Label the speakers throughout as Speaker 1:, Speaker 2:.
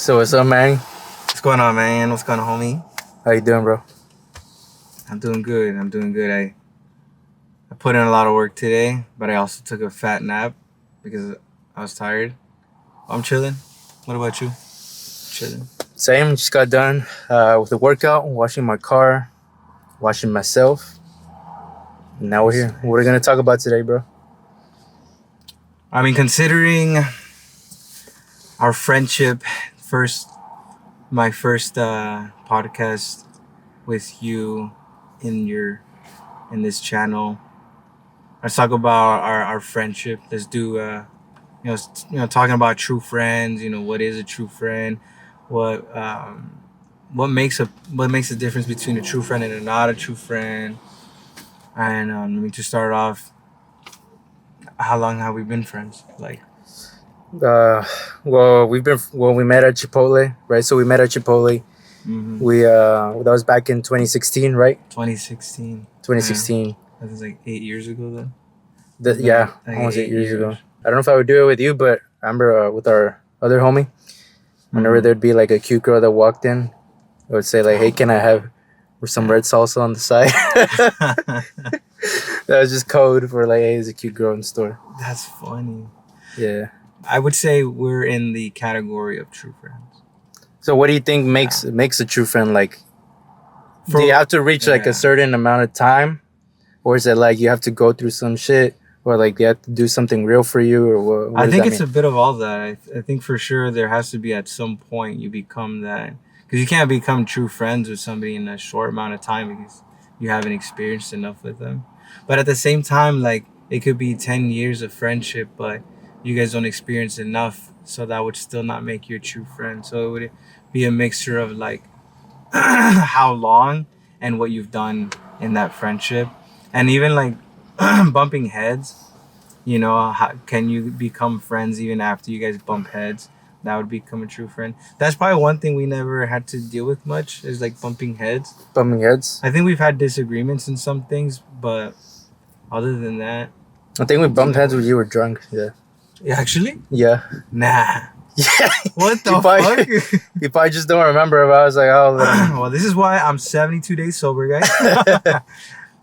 Speaker 1: So what's up, man?
Speaker 2: What's going on, man? What's going on, homie?
Speaker 1: How you doing, bro?
Speaker 2: I'm doing good. I put in a lot of work today, but I also took a fat nap because I was tired. I'm chilling. What about you? Chilling.
Speaker 1: Same. Just got done with the workout, washing my car, washing myself. And now we're here. What are we gonna talk about today, bro?
Speaker 2: I mean, considering our friendship, my first podcast with you in this channel. Let's talk about our friendship. Let's do talking about true friends. What is a true friend? What makes a difference between a true friend and a not a true friend? And let me just start off. How long have we been friends? Like,
Speaker 1: we met at Chipotle, right? So we met at Chipotle.
Speaker 2: mm-hmm.
Speaker 1: That was back in 2016, right?
Speaker 2: 2016.
Speaker 1: 2016.
Speaker 2: That was like 8 years ago then.
Speaker 1: Almost 8 years ago. I don't know if I would do it with you, but I remember with our other homie, whenever there'd be like a cute girl that walked in, I would say like, "Hey, can I have some red salsa on the side?" That was just code for like, "Hey, there's a cute girl in the store."
Speaker 2: That's funny.
Speaker 1: Yeah.
Speaker 2: I would say we're in the category of true friends.
Speaker 1: So what do you think makes a true friend? Like, do you have to reach like a certain amount of time, or is it like you have to go through some shit, or like you have to do something real for you, or what
Speaker 2: I think it's
Speaker 1: mean?
Speaker 2: a bit of all that. I think for sure there has to be at some point you become that, because you can't become true friends with somebody in a short amount of time because you haven't experienced enough with them. But at the same time, like, it could be 10 years of friendship, but you guys don't experience enough, so that would still not make you a true friend. So it would be a mixture of like how long and what you've done in that friendship, and even like bumping heads. How can you become friends even after you guys bump heads? That would become a true friend. That's probably one thing we never had to deal with much, is like bumping heads.
Speaker 1: Bumping heads?
Speaker 2: I think we've had disagreements in some things, but other than that,
Speaker 1: I think we bumped heads when you were drunk. Yeah.
Speaker 2: Yeah, actually?
Speaker 1: Yeah.
Speaker 2: Nah.
Speaker 1: Yeah.
Speaker 2: What the fuck?
Speaker 1: You probably just don't remember. But I was like, oh.
Speaker 2: Well, this is why I'm 72 days sober, guys.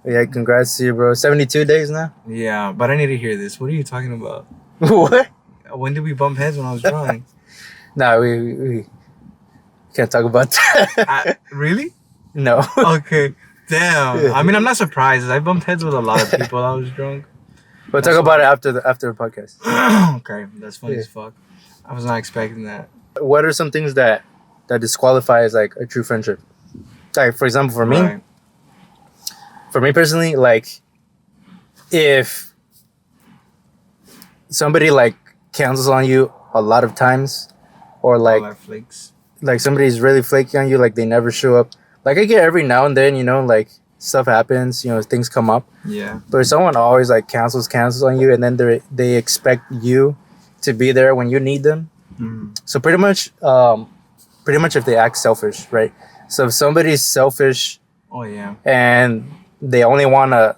Speaker 1: Yeah, congrats to you, bro. 72 days now?
Speaker 2: Yeah, but I need to hear this. What are you talking about?
Speaker 1: What?
Speaker 2: When did we bump heads when I was drunk?
Speaker 1: Nah, we can't talk about that.
Speaker 2: Really?
Speaker 1: No.
Speaker 2: Okay. Damn. I mean, I'm not surprised. I bumped heads with a lot of people while I was drunk.
Speaker 1: We'll talk about it after the podcast.
Speaker 2: Okay, that's funny as fuck. I was not expecting that.
Speaker 1: What are some things that disqualify as like a true friendship? Like, for example, for me, for me personally, like, if somebody like cancels on you a lot of times, or like somebody's really flaky on you, like they never show up. Like, I get every now and then, like stuff happens, things come up.
Speaker 2: Yeah.
Speaker 1: But if someone always like cancels on you, and then they expect you to be there when you need them.
Speaker 2: Mm-hmm.
Speaker 1: So pretty much if they act selfish, right? So if somebody's selfish, and they only want a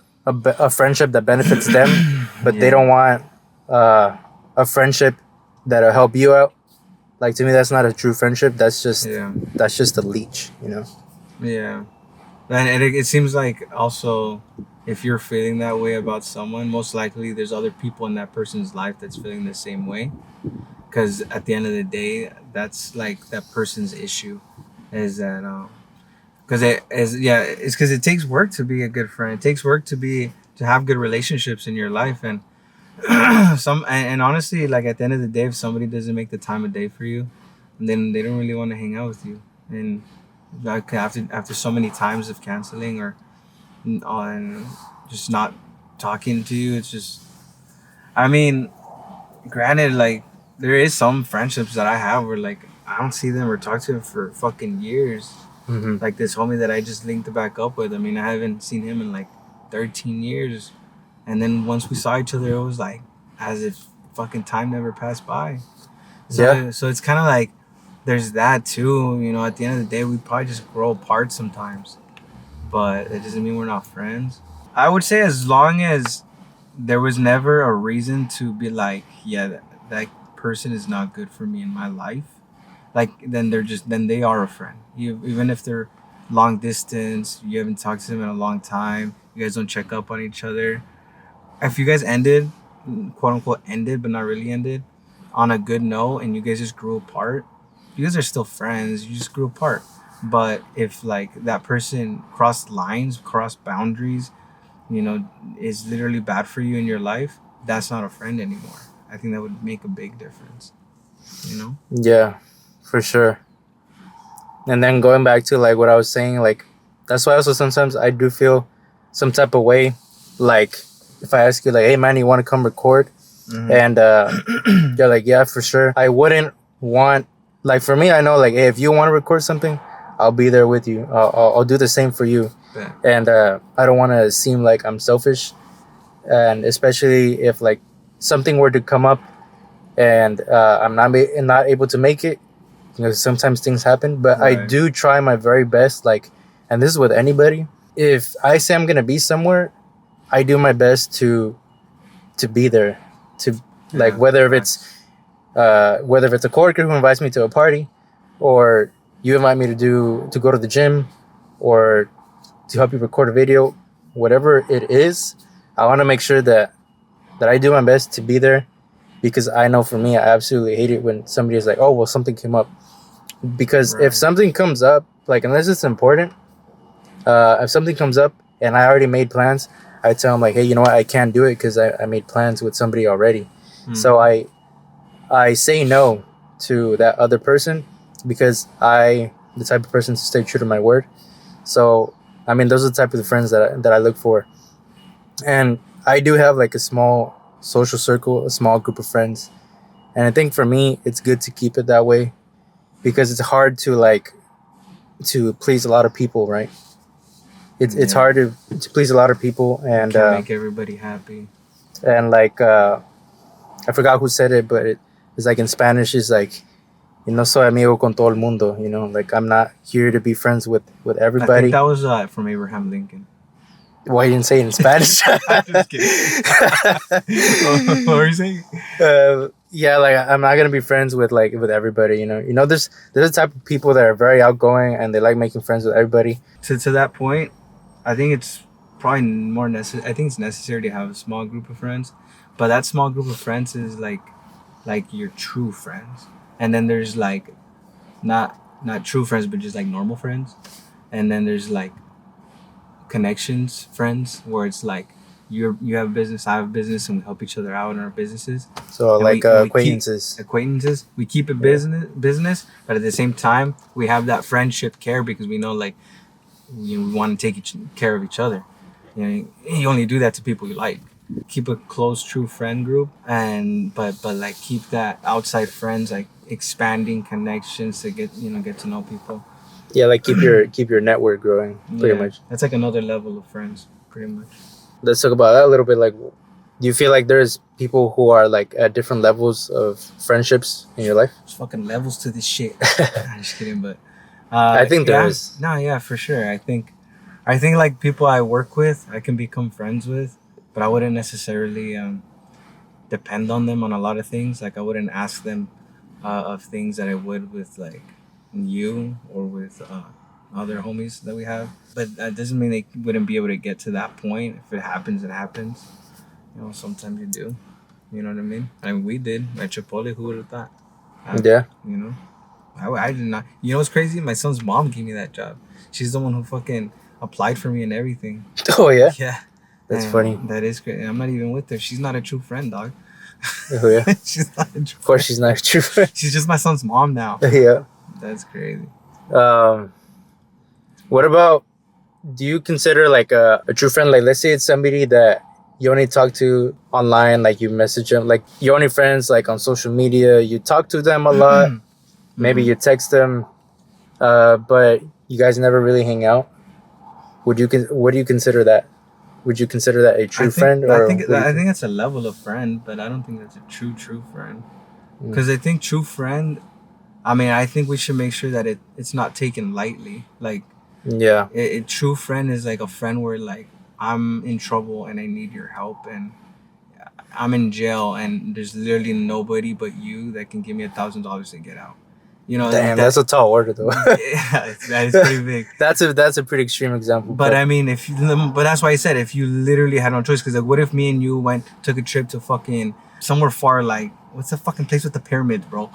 Speaker 1: friendship that benefits them, but they don't want a friendship that'll help you out. Like, to me, that's not a true friendship. That's just a leech,
Speaker 2: Yeah. And it seems like also, if you're feeling that way about someone, most likely there's other people in that person's life that's feeling the same way. Because at the end of the day, that's like that person's issue, is that it's because it takes work to be a good friend. It takes work to have good relationships in your life, and and honestly, like, at the end of the day, if somebody doesn't make the time of day for you, then they don't really want to hang out with you. And like, after so many times of canceling or on just not talking to you, it's just, I mean, granted, like, there is some friendships that I have where, like, I don't see them or talk to them for fucking years.
Speaker 1: Mm-hmm.
Speaker 2: Like this homie that I just linked back up with. I mean, I haven't seen him in like 13 years. And then once we saw each other, it was like as if fucking time never passed by. So it's kind of like there's that too. At the end of the day, we probably just grow apart sometimes. But it doesn't mean we're not friends. I would say as long as there was never a reason to be like, yeah, that person is not good for me in my life. like then they are a friend. Even if they're long distance, you haven't talked to them in a long time, you guys don't check up on each other. If you guys ended, quote unquote ended, but not really ended, on a good note, and you guys just grew apart, you guys are still friends. You just grew apart. But if like that person crossed lines, crossed boundaries, is literally bad for you in your life, that's not a friend anymore. I think that would make a big difference.
Speaker 1: Yeah, for sure. And then going back to like what I was saying, like that's why also sometimes I do feel some type of way, like if I ask you like, hey man, you want to come record, and you're like, yeah, for sure. I wouldn't want, like, for me, I know like, hey, if you want to record something, I'll be there with you. I'll do the same for you.
Speaker 2: Yeah.
Speaker 1: And I don't want to seem like I'm selfish, and especially if like something were to come up and I'm not able to make it. Sometimes things happen, but right. I do try my very best. Like, and this is with anybody. If I say I'm gonna be somewhere, I do my best to be there. To like whether it's a coworker who invites me to a party, or you invite me to go to the gym, or to help you record a video, whatever it is, I want to make sure that I do my best to be there, because I know for me, I absolutely hate it when somebody is like, oh well, something came up. Because if something comes up, like unless it's important, if something comes up and I already made plans, I tell them like, hey, you know what, I can't do it because I made plans with somebody already. So I say no to that other person, because I the type of person to stay true to my word. So I mean, those are the type of friends that I look for. And I do have like a small social circle, a small group of friends, and I think for me it's good to keep it that way, because it's hard to please a lot of people, right? It's hard to please a lot of people, and
Speaker 2: can't make everybody happy.
Speaker 1: And like I forgot who said it, but it's like in Spanish, it's like, no soy amigo con todo el mundo. Like I'm not here to be friends with everybody.
Speaker 2: I think that was from Abraham Lincoln.
Speaker 1: Why you didn't say it in Spanish?
Speaker 2: I'm just kidding. What were you saying?
Speaker 1: Yeah, like I'm not gonna be friends with everybody. There's a type of people that are very outgoing and they like making friends with everybody.
Speaker 2: To that point, I think it's probably more necessary. I think it's necessary to have a small group of friends, but that small group of friends is like your true friends, and then there's like not true friends, but just like normal friends, and then there's like connections friends, where it's like you have a business, I have a business, and we help each other out in our businesses.
Speaker 1: So and like acquaintances.
Speaker 2: We keep it business, but at the same time we have that friendship care, because we know like we want to take care of each other. You only do that to people you like. Keep a close, true friend group, and but like keep that outside friends, like expanding connections to get to know people.
Speaker 1: Yeah, like keep your network growing, pretty much.
Speaker 2: That's like another level of friends, pretty much.
Speaker 1: Let's talk about that a little bit. Like, do you feel like there's people who are like at different levels of friendships in your life?
Speaker 2: There's fucking levels to this shit. I'm just kidding, but
Speaker 1: I think there is.
Speaker 2: No, yeah, for sure. I think like people I work with, I can become friends with, but I wouldn't necessarily depend on them on a lot of things. Like I wouldn't ask them of things that I would with like you or with other homies that we have. But that doesn't mean they wouldn't be able to get to that point. If it happens, it happens. Sometimes you do. You know what I mean? I mean, we did at Chipotle. Who would have thought?
Speaker 1: Yeah.
Speaker 2: I did not. You know what's crazy? My son's mom gave me that job. She's the one who fucking applied for me and everything.
Speaker 1: Oh yeah.
Speaker 2: Yeah.
Speaker 1: That's funny.
Speaker 2: That is great. I'm not even with her. She's not a true friend, dog.
Speaker 1: Oh yeah.
Speaker 2: She's not a true friend.
Speaker 1: Of course, she's not a true friend.
Speaker 2: She's just my son's mom now.
Speaker 1: Yeah.
Speaker 2: That's crazy.
Speaker 1: What about? Do you consider like a true friend? Like, let's say it's somebody that you only talk to online, like you message them, like you're only friends like on social media. You talk to them a lot. Maybe you text them, but you guys never really hang out. What do you consider that? Would you consider that a true friend? Or
Speaker 2: I think that's a level of friend, but I don't think that's a true friend. Because I think true friend, I think we should make sure that it's not taken lightly. Like,
Speaker 1: yeah,
Speaker 2: a true friend is like a friend where like I'm in trouble and I need your help, and I'm in jail and there's literally nobody but you that can give me $1,000 to get out. You know,
Speaker 1: damn, that's a tall order though.
Speaker 2: Yeah, that is pretty big.
Speaker 1: That's a pretty extreme example.
Speaker 2: But I mean, but that's why I said if you literally had no choice, because like, what if me and you took a trip to fucking somewhere far, like what's the fucking place with the pyramids, bro?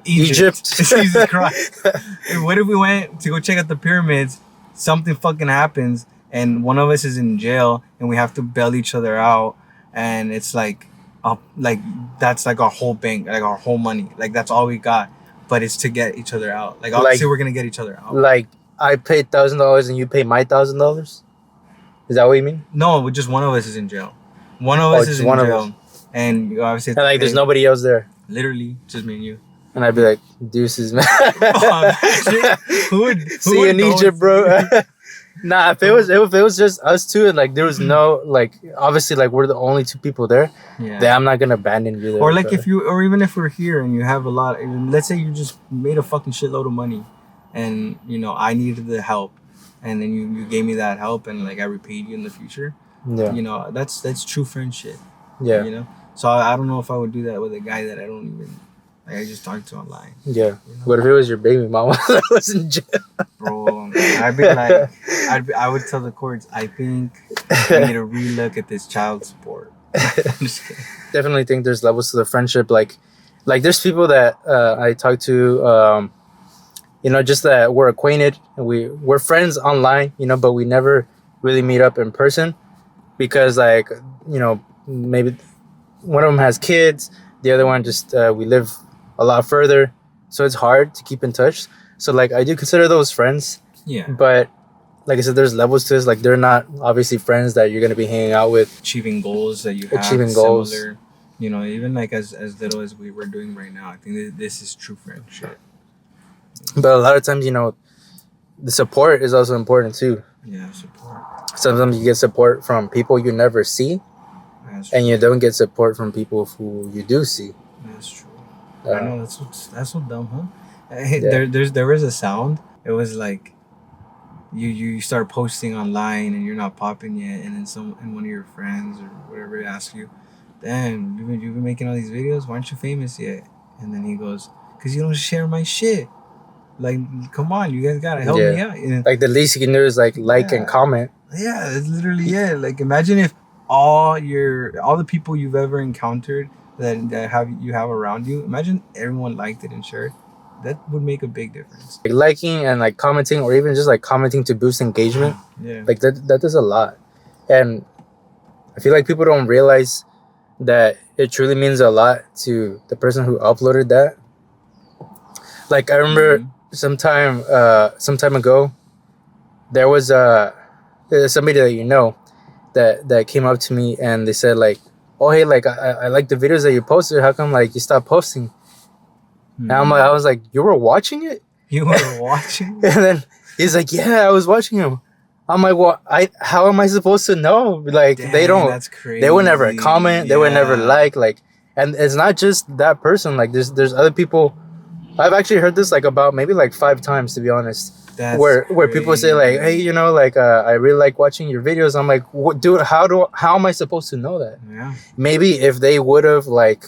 Speaker 2: Egypt. Jesus Christ. What if we went to go check out the pyramids? Something fucking happens, and one of us is in jail, and we have to bail each other out, and it's like that's like our whole bank, like our whole money, like that's all we got. But it's to get each other out. Like obviously we're gonna get each other out.
Speaker 1: Like I paid $1,000 and you pay my $1,000. Is that what you mean?
Speaker 2: No, just one of us is in jail. One of us is in jail, and you obviously.
Speaker 1: And like, there's nobody else there.
Speaker 2: Literally, just me and you.
Speaker 1: And I'd be like, deuces, man.
Speaker 2: Who would
Speaker 1: see you in Egypt, bro? Nah, if it was just us two, and like there was no like obviously like we're the only two people there, then I'm not gonna abandon you there.
Speaker 2: Or like or even if we're here and you have a lot, let's say you just made a fucking shitload of money, and you know I needed the help, and then you gave me that help, and like I repaid you in the future. Yeah, you know that's true friendship. Yeah, you know. So I don't know if I would do that with a guy that I don't even. Like I just talked to online. Yeah. You know?
Speaker 1: What if it was your baby mama that was in jail?
Speaker 2: Bro, I'd be like, I would tell the courts, I think we need to relook at this child support.
Speaker 1: Definitely think there's levels to the friendship. Like there's people that I talk to, you know, just that we're acquainted and we're friends online, you know, but we never really meet up in person because like, you know, maybe one of them has kids, the other one just we live a lot further, so it's hard to keep in touch. So like I do consider those friends. Yeah. But like I said, there's levels to this. Like they're not obviously friends that you're gonna be hanging out with.
Speaker 2: Achieving goals that you have. Achieving goals. Similar, you know, even like as little as we were doing right now. I think this is true friendship.
Speaker 1: But a lot of times, you know, the support is also important too.
Speaker 2: Yeah, support.
Speaker 1: Sometimes you get support from people you never see. And you don't get support from people who you do see.
Speaker 2: That's true. I know that's so dumb, huh? Yeah. There was a sound. It was like you start posting online and you're not popping yet, and then one of your friends or whatever asks you, "Damn, you've been making all these videos. Why aren't you famous yet?" And then he goes, "Cause you don't share my shit. Like, come on, you guys gotta help me out." And
Speaker 1: like the least you can do is like and comment.
Speaker 2: Yeah, it's literally Like imagine if all the people you've ever encountered that you have around you, imagine everyone liked it and shared. That would make a big difference.
Speaker 1: Like liking and like commenting, or even just like commenting to boost engagement. Yeah, like that does a lot. And I feel like people don't realize that it truly means a lot to the person who uploaded that. Like I remember some time ago, there was somebody that you know that came up to me and they said like, "Oh hey, like I like the videos that you posted. How come like you stopped posting?" And I was like, "You were watching it?
Speaker 2: You were watching?"
Speaker 1: And then he's like, "Yeah, I was watching him." I'm like, "Well, how am I supposed to know? Like Dang, they don't. That's crazy. They would never comment. They would never like. And it's not just that person. Like there's other people. I've actually heard this like about maybe like 5 times, to be honest. Where people say like, "Hey, you know, like I really like watching your videos." I'm like, dude, how am I supposed to know that? Yeah. Maybe if they would have like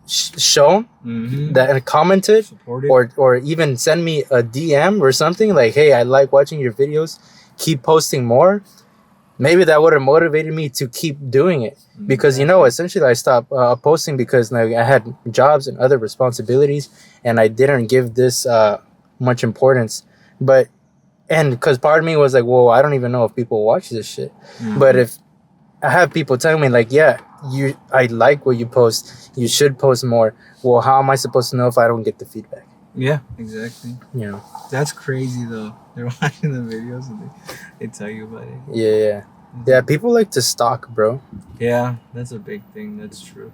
Speaker 1: shown that and commented, supported, or even send me a DM or something like, "Hey, I like watching your videos. Keep posting more." Maybe that would have motivated me to keep doing it because, you know, essentially I stopped posting because like, I had jobs and other responsibilities and I didn't give this much importance. But because part of me was like, well, I don't even know if people watch this shit. But if I have people telling me like, yeah, I like what you post, you should post more. Well, how am I supposed to know if I don't get the feedback?
Speaker 2: Yeah, exactly.
Speaker 1: You know,
Speaker 2: that's crazy though. They're watching the videos and they tell you about it.
Speaker 1: Yeah. People like to stalk, bro.
Speaker 2: Yeah, that's a big thing. That's true.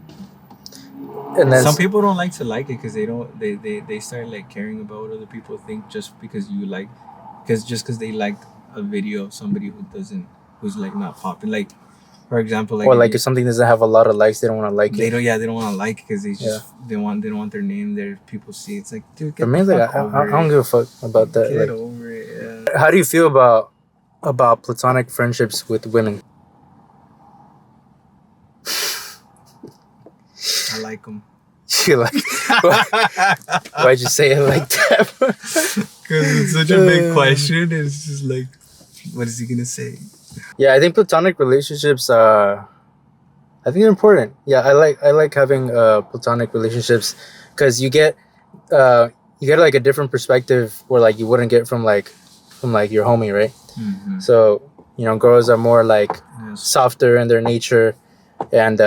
Speaker 1: And then
Speaker 2: some people don't like to like it because they start like caring about what other people think just because they liked a video of somebody who's like not popping. Like, for example, like,
Speaker 1: or like if something doesn't have a lot of likes, they don't want to like it.
Speaker 2: They don't want to like it because they don't want their name there. People see it's like, dude,
Speaker 1: get the fuck over it. I don't give a fuck about that.
Speaker 2: Get over it. Yeah.
Speaker 1: How do you feel about platonic friendships with women?
Speaker 2: I like them.
Speaker 1: You like, why'd you say it like that?
Speaker 2: Because it's such a big question. It's just like, what is he gonna say?
Speaker 1: Yeah, I think platonic relationships. I think they're important. Yeah, I like having platonic relationships because you get like a different perspective where like you wouldn't get from like your homie, right?
Speaker 2: Mm-hmm.
Speaker 1: So girls are more like
Speaker 2: Yes.
Speaker 1: softer in their nature, and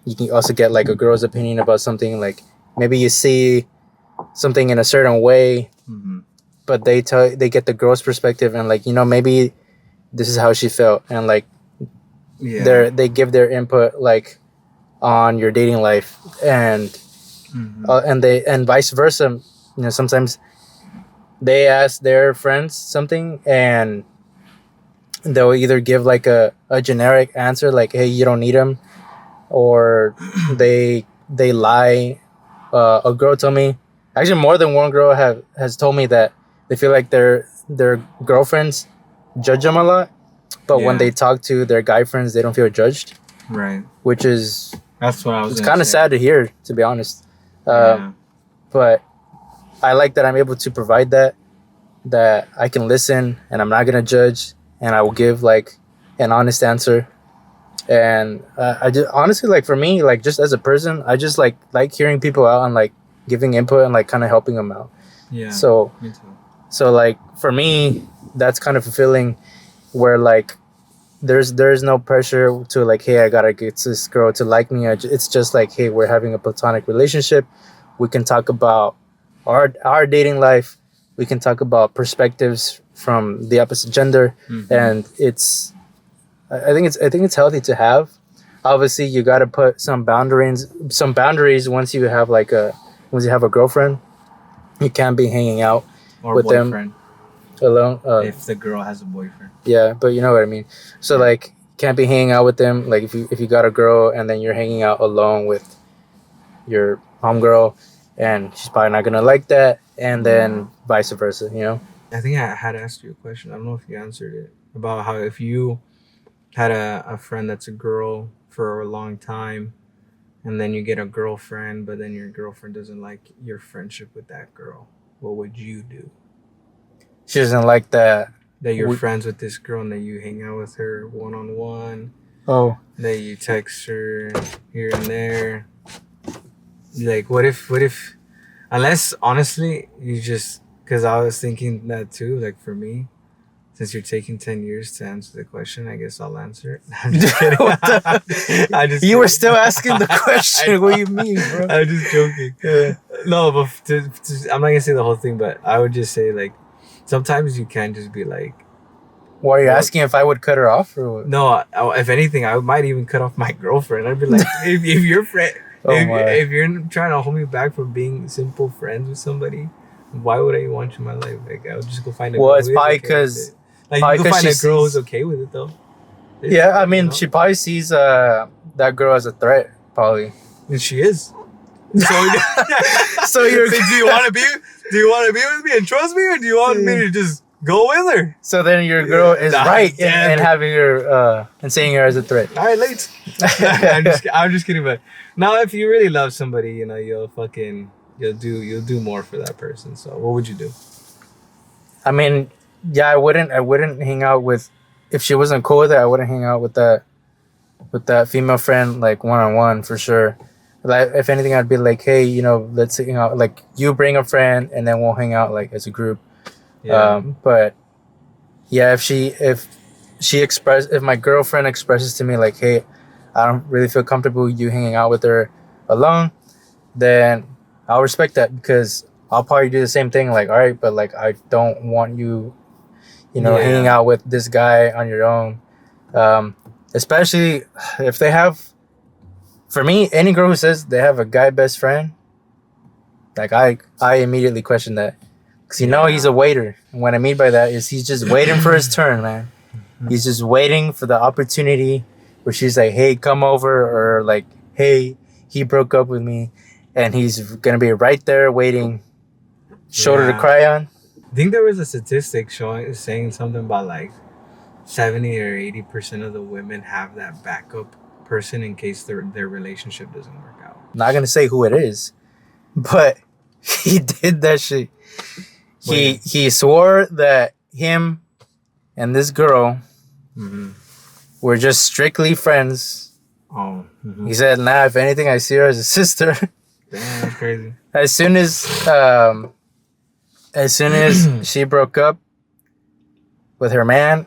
Speaker 1: you can also get like a girl's opinion about something. Like maybe you see something in a certain way,
Speaker 2: Mm-hmm.
Speaker 1: but they get the girl's perspective, and like maybe this is how she felt, and like
Speaker 2: Yeah.
Speaker 1: they give their input like on your dating life, and
Speaker 2: Mm-hmm.
Speaker 1: and vice versa. Sometimes they ask their friends something, and they'll either give like a generic answer like, hey, you don't need him, or they lie. A girl told me, actually more than one girl has told me that they feel like their girlfriends judge them a lot, but when
Speaker 2: Yeah.
Speaker 1: they talk to their guy friends they don't feel judged,
Speaker 2: Right.
Speaker 1: which is
Speaker 2: That's what I was.
Speaker 1: it's
Speaker 2: gonna
Speaker 1: kind of
Speaker 2: say.
Speaker 1: sad to hear, to be honest.
Speaker 2: Yeah.
Speaker 1: But I like that I'm able to provide that I can listen and I'm not gonna judge, and I will give like an honest answer. And I just honestly, like, for me, like, just as a person, I just like hearing people out and like giving input and like kind of helping them out.
Speaker 2: Yeah.
Speaker 1: So
Speaker 2: Me too.
Speaker 1: like for me, that's kind of fulfilling, where like there's no pressure to like, hey, I gotta get this girl to like me. It's just like, hey, we're having a platonic relationship. We can talk about our dating life. We can talk about perspectives from the opposite gender,
Speaker 2: Mm-hmm.
Speaker 1: and I think it's healthy to have. Obviously, you got to put some boundaries once you have a girlfriend. You can't be hanging out
Speaker 2: Or
Speaker 1: with
Speaker 2: boyfriend.
Speaker 1: them alone.
Speaker 2: If the girl has a boyfriend.
Speaker 1: Yeah, but you know what I mean. So like, can't be hanging out with them. Like if you got a girl and then you're hanging out alone with your homegirl, and she's probably not gonna like that, and then vice versa.
Speaker 2: I think I had asked you a question. I don't know if you answered it, about how if you had a friend that's a girl for a long time, and then you get a girlfriend, but then your girlfriend doesn't like your friendship with that girl, what would you do?
Speaker 1: She doesn't like that.
Speaker 2: That you're friends with this girl and that you hang out with her one-on-one,
Speaker 1: Oh,
Speaker 2: that you text her here and there. Like, what if, unless, honestly, you just, because I was thinking that too, like for me, since you're taking 10 years to answer the question, I guess I'll answer it. I'm just kidding.
Speaker 1: You were still asking the question. What do you mean, bro?
Speaker 2: I'm just joking.
Speaker 1: Yeah.
Speaker 2: No, but I'm not going to say the whole thing, but I would just say, like, sometimes you can just be like,
Speaker 1: What are you asking, if I would cut her off or what?
Speaker 2: no, if anything, I might even cut off my girlfriend. I'd be like, if your friend, if you're trying to hold me back from being simple friends with somebody, why would I want you in my life? Like, I would just go find a girl.
Speaker 1: Well, it's probably because
Speaker 2: you can find a girl who's okay with it though.
Speaker 1: Yeah, I mean, she probably sees that girl as a threat, probably.
Speaker 2: And she is. So,
Speaker 1: so you're.
Speaker 2: Do you want to be with me and trust me, or do you want me to just go with her?
Speaker 1: So then your girl is right in having her and seeing her as a threat.
Speaker 2: All right, late. I'm just kidding, but now if you really love somebody, you'll do more for that person. So what would you do?
Speaker 1: I mean, yeah, I wouldn't hang out with, if she wasn't cool with it, I wouldn't hang out with that female friend like one-on-one for sure. Like, if anything, I'd be like, hey, let's hang out. Like, you bring a friend and then we'll hang out like as a group.
Speaker 2: Yeah.
Speaker 1: But yeah, if my girlfriend expresses to me like, hey, I don't really feel comfortable you hanging out with her alone, then I'll respect that, because I'll probably do the same thing. Like, all right, but like, I don't want you, hanging out with this guy on your own. Especially if they have, for me, any girl who says they have a guy best friend, like I immediately question that. Because he's a waiter. And what I mean by that is he's just waiting for his turn, man. He's just waiting for the opportunity where she's like, hey, come over, or like, hey, he broke up with me. And he's going to be right there waiting, shoulder to cry on.
Speaker 2: I think there was a statistic saying something about like 70 or 80% of the women have that backup person in case their relationship doesn't work out.
Speaker 1: Not gonna say who it is, but he did that shit. He swore that him and this girl were just strictly friends.
Speaker 2: Oh.
Speaker 1: He said, "Nah, if anything, I see her as a sister."
Speaker 2: Damn, that's crazy.
Speaker 1: As soon as she broke up with her man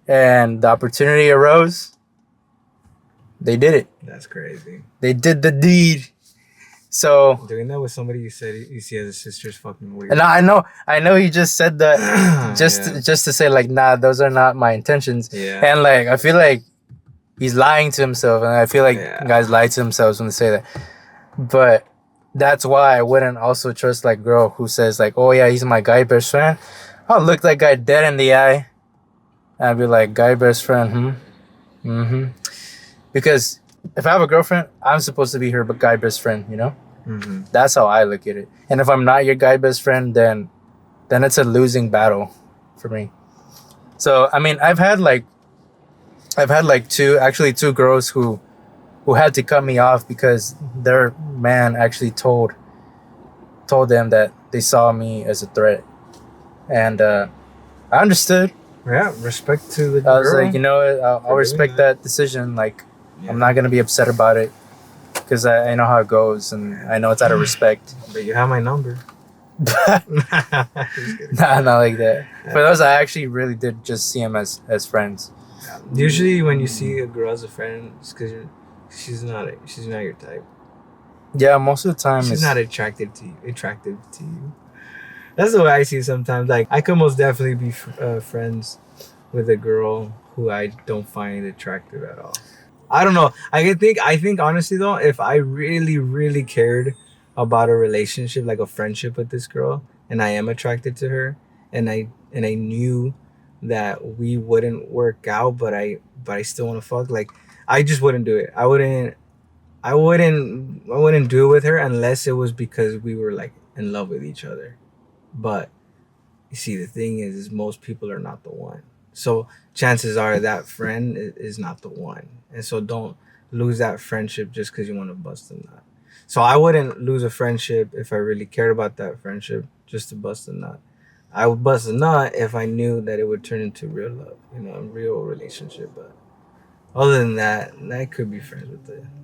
Speaker 1: and the opportunity arose, they did it.
Speaker 2: That's crazy.
Speaker 1: They did the deed. So
Speaker 2: doing that with somebody you said you see as a sister is fucking weird.
Speaker 1: And I know he just said that just to say like, nah, those are not my intentions.
Speaker 2: Yeah.
Speaker 1: And like I feel like he's lying to himself, and I feel like guys lie to themselves when they say that. But that's why I wouldn't also trust like girl who says like, oh yeah, he's my guy best friend. I'll look that guy dead in the eye and I'd be like, guy best friend, Because if I have a girlfriend, I'm supposed to be her guy best friend, you know? That's how I look at it. And if I'm not your guy best friend, then it's a losing battle for me. So I mean, I've had two girls who had to cut me off because their man actually told them that they saw me as a threat, and I understood.
Speaker 2: Yeah, respect to the girl.
Speaker 1: I was like, you know what, I'll respect that decision. Like, I'm not gonna be upset about it because I know how it goes, and I know it's out of respect.
Speaker 2: But you have my number.
Speaker 1: Nah, not like that. For those, I actually really did just see him as friends.
Speaker 2: Usually, when you see a girl as a friend, it's because she's not your type.
Speaker 1: Yeah, most of the time
Speaker 2: she's not attractive to you. That's the way I see it sometimes. Like, I could most definitely be friends with a girl who I don't find attractive at all. I don't know. I think honestly though, if I really, really cared about a relationship, like a friendship with this girl, and I am attracted to her, and I knew that we wouldn't work out, but I still want to fuck, like, I just wouldn't do it. I wouldn't do it with her unless it was because we were like in love with each other. But you see, the thing is most people are not the one. So chances are that friend is not the one. And so don't lose that friendship just because you want to bust a nut. So I wouldn't lose a friendship if I really cared about that friendship just to bust a nut. I would bust a nut if I knew that it would turn into real love, a real relationship. But other than that, I could be friends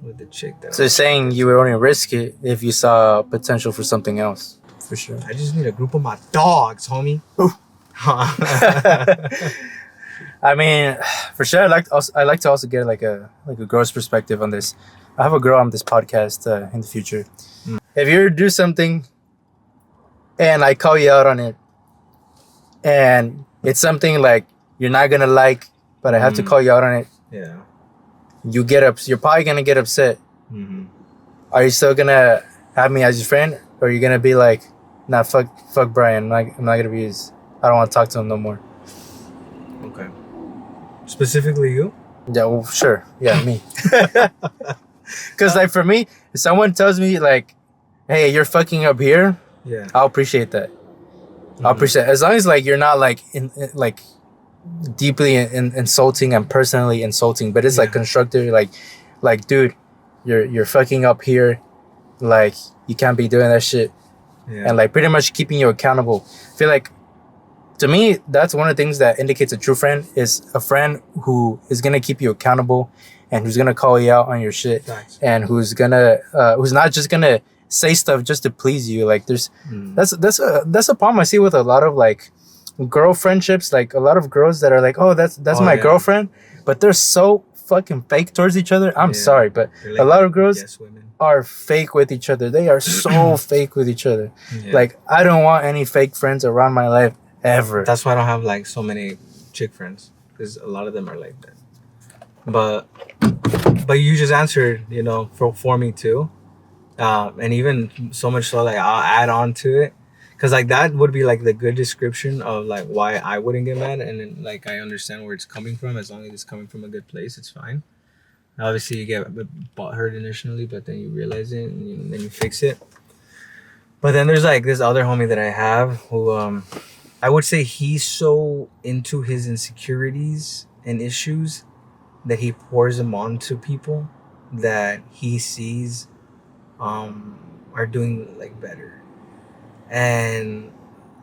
Speaker 2: with the chick.
Speaker 1: So you're saying you would only risk it if you saw potential for something else, for sure.
Speaker 2: I just need a group of my dogs, homie.
Speaker 1: I mean, for sure, I like to also get like a girl's perspective on this. I have a girl on this podcast in the future. If you do something and I call you out on it, and it's something like you're not gonna like, but I have to call you out on it.
Speaker 2: Yeah.
Speaker 1: You're probably gonna get upset. Are you still gonna have me as your friend, or are you gonna be like, nah, fuck Brian. I'm not gonna be I don't want to talk to him no more.
Speaker 2: Okay. Specifically you?
Speaker 1: Yeah, well, sure. Yeah, me. Because like for me, if someone tells me like, hey, you're fucking up here, I'll appreciate that. I'll appreciate it. As long as like you're not like like deeply insulting and personally insulting, but it's like constructive, like dude, you're fucking up here, like you can't be doing that shit, and like pretty much keeping you accountable. I feel like, to me, that's one of the things that indicates a true friend, is a friend who is gonna keep you accountable and who's gonna call you out on your shit.
Speaker 2: Nice.
Speaker 1: And who's not just gonna say stuff just to please you. Like that's a problem I see with a lot of like girl friendships. Like a lot of girls that are like, oh, that's my girlfriend, but they're so fucking fake towards each other. I'm sorry, but like a lot of girls are fake with each other. They are so fake with each other. Like, I don't want any fake friends around my life ever.
Speaker 2: That's why I don't have like so many chick friends, because a lot of them are like that. But you just answered, for me too, and even so much so, like, I'll add on to it, because like that would be like the good description of like why I wouldn't get mad, and then like I understand where it's coming from. As long as it's coming from a good place, it's fine. Obviously, you get butthurt initially, but then you realize it, and then you fix it. But then there's like this other homie that I have who I would say he's so into his insecurities and issues that he pours them onto people that he sees are doing like better. And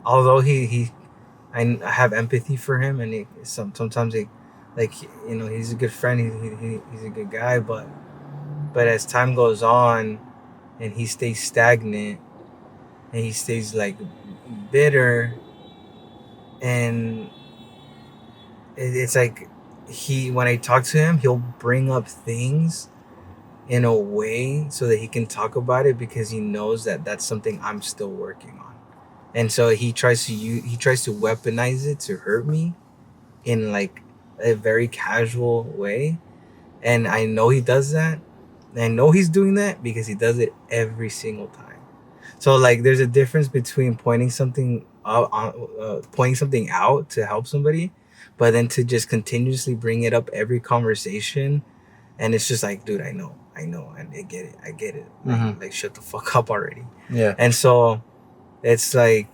Speaker 2: although I have empathy for him, and sometimes like he's a good friend, he's a good guy, but as time goes on and he stays stagnant and he stays like bitter, and it's like when I talk to him, he'll bring up things in a way so that he can talk about it, because he knows that that's something I'm still working on. And so he tries to weaponize it to hurt me in like a very casual way. And I know he does that. And I know he's doing that because he does it every single time. So like there's a difference between pointing something out to help somebody, but then to just continuously bring it up every conversation. And it's just like, dude, I know, and I get it. Like shut the fuck up already.
Speaker 1: Yeah.
Speaker 2: And so it's like,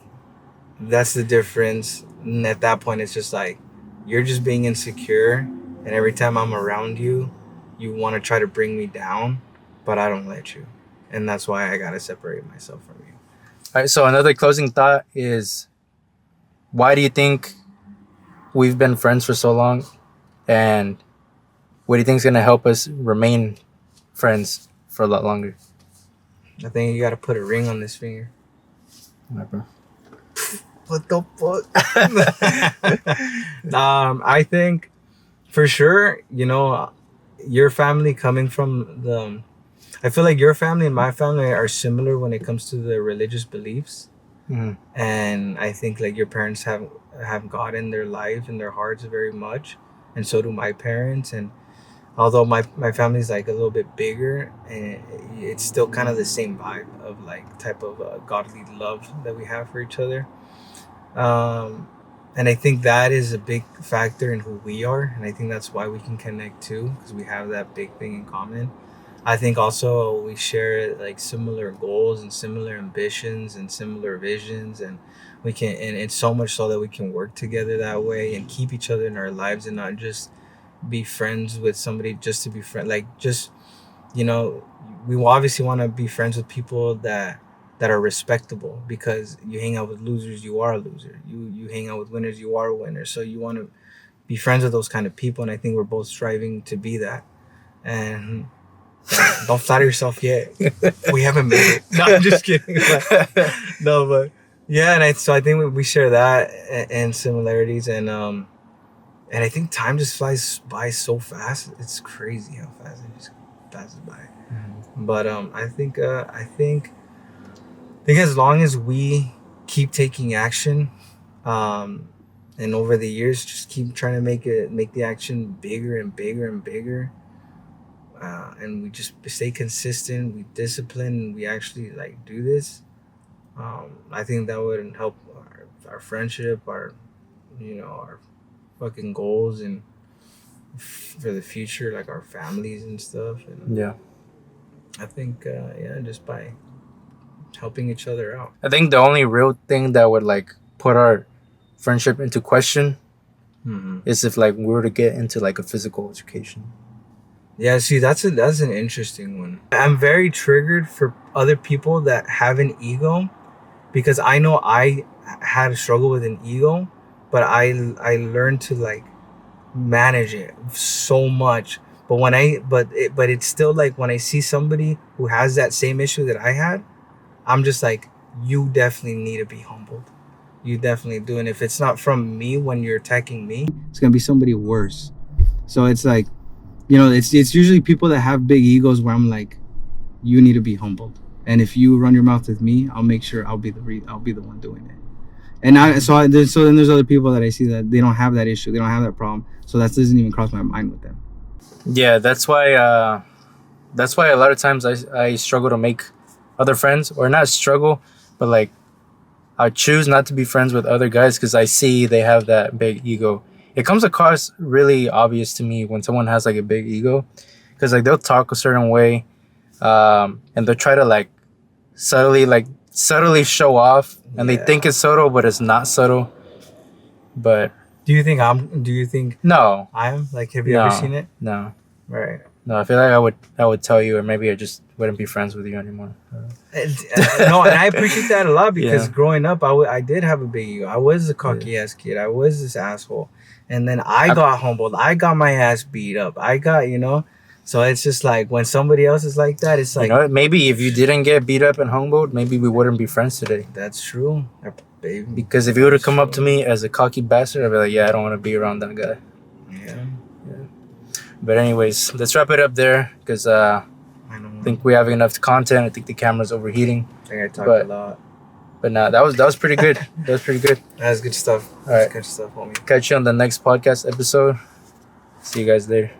Speaker 2: that's the difference. And at that point, it's just like, you're just being insecure. And every time I'm around you, you want to try to bring me down, but I don't let you. And that's why I got to separate myself from you.
Speaker 1: All right. So another closing thought is, why do you think we've been friends for so long? And what do you think is going to help us remain friends for a lot longer?
Speaker 2: I think you got to put a ring on this finger.
Speaker 1: Whatever.
Speaker 2: What the fuck? I think for sure, your family coming from I feel like your family and my family are similar when it comes to the religious beliefs.
Speaker 1: Mm-hmm.
Speaker 2: And I think like your parents have God in their life and their hearts very much. And so do my parents. And although my family's like a little bit bigger, and it's still kind of the same vibe of like type of godly love that we have for each other. And I think that is a big factor in who we are. And I think that's why we can connect too, because we have that big thing in common. I think also we share like similar goals and similar ambitions and similar visions, and we can, and it's so much so that we can work together that way and keep each other in our lives and not just be friends with somebody just to be friend. Like just, we obviously want to be friends with people that are respectable, because you hang out with losers, you are a loser. You hang out with winners, you are a winner. So you want to be friends with those kind of people, and I think we're both striving to be that. And don't flatter yourself yet. We haven't made it. No, I'm just kidding. But yeah, and so I think we share that and similarities, and I think time just flies by so fast. It's crazy how fast it just passes by. Mm-hmm. But I think as long as we keep taking action, and over the years just keep trying to make the action bigger and bigger and bigger, and we just stay consistent, we discipline, we actually like do this, I think that would help our friendship, our fucking goals, and for the future, like our families and stuff. And
Speaker 1: yeah,
Speaker 2: I think just by helping each other out.
Speaker 1: I think the only real thing that would like put our friendship into question is if like we were to get into like a physical education.
Speaker 2: Yeah, see, that's an interesting one. I'm very triggered for other people that have an ego, because I know I had a struggle with an ego, but I learned to like manage it so much. But but it's still like when I see somebody who has that same issue that I had, I'm just like, you definitely need to be humbled. You definitely do. And if it's not from me when you're attacking me, it's gonna be somebody worse. So it's like, it's usually people that have big egos where I'm like, you need to be humbled. And if you run your mouth with me, I'll make sure I'll be the one doing it. And then there's other people that I see that they don't have that issue, they don't have that problem, so that doesn't even cross my mind with them.
Speaker 1: Yeah, that's why a lot of times I struggle to make other friends, or not struggle, but like I choose not to be friends with other guys because I see they have that big ego. It comes across really obvious to me when someone has like a big ego, because like they'll talk a certain way, and they'll try to like subtly show off, and they think it's subtle, but it's not subtle. But
Speaker 2: do you think
Speaker 1: no,
Speaker 2: I'm like, have you ever seen it?
Speaker 1: No.
Speaker 2: Right.
Speaker 1: No, I feel like I would tell you, or maybe I just wouldn't be friends with you anymore.
Speaker 2: No, and I appreciate that a lot because
Speaker 1: Yeah.
Speaker 2: growing up, I did have a big ego. I was a cocky ass kid. I was this asshole, and then I got humbled. I got my ass beat up. I got, you know. So it's just like when somebody else is like that, it's like,
Speaker 1: you know, maybe if you didn't get beat up and humbled, maybe we wouldn't be friends today.
Speaker 2: that's true, baby.
Speaker 1: Because if you would have come up to me as a cocky bastard, I'd be like, yeah, I don't want to be around that guy.
Speaker 2: Yeah.
Speaker 1: But anyways, let's wrap it up there because I think we have enough content. I think the camera's overheating.
Speaker 2: I think I talked a lot.
Speaker 1: But nah, that was pretty good. That was pretty good.
Speaker 2: That's good stuff.
Speaker 1: All right.
Speaker 2: Good stuff, homie.
Speaker 1: Catch you on the next podcast episode. See you guys later.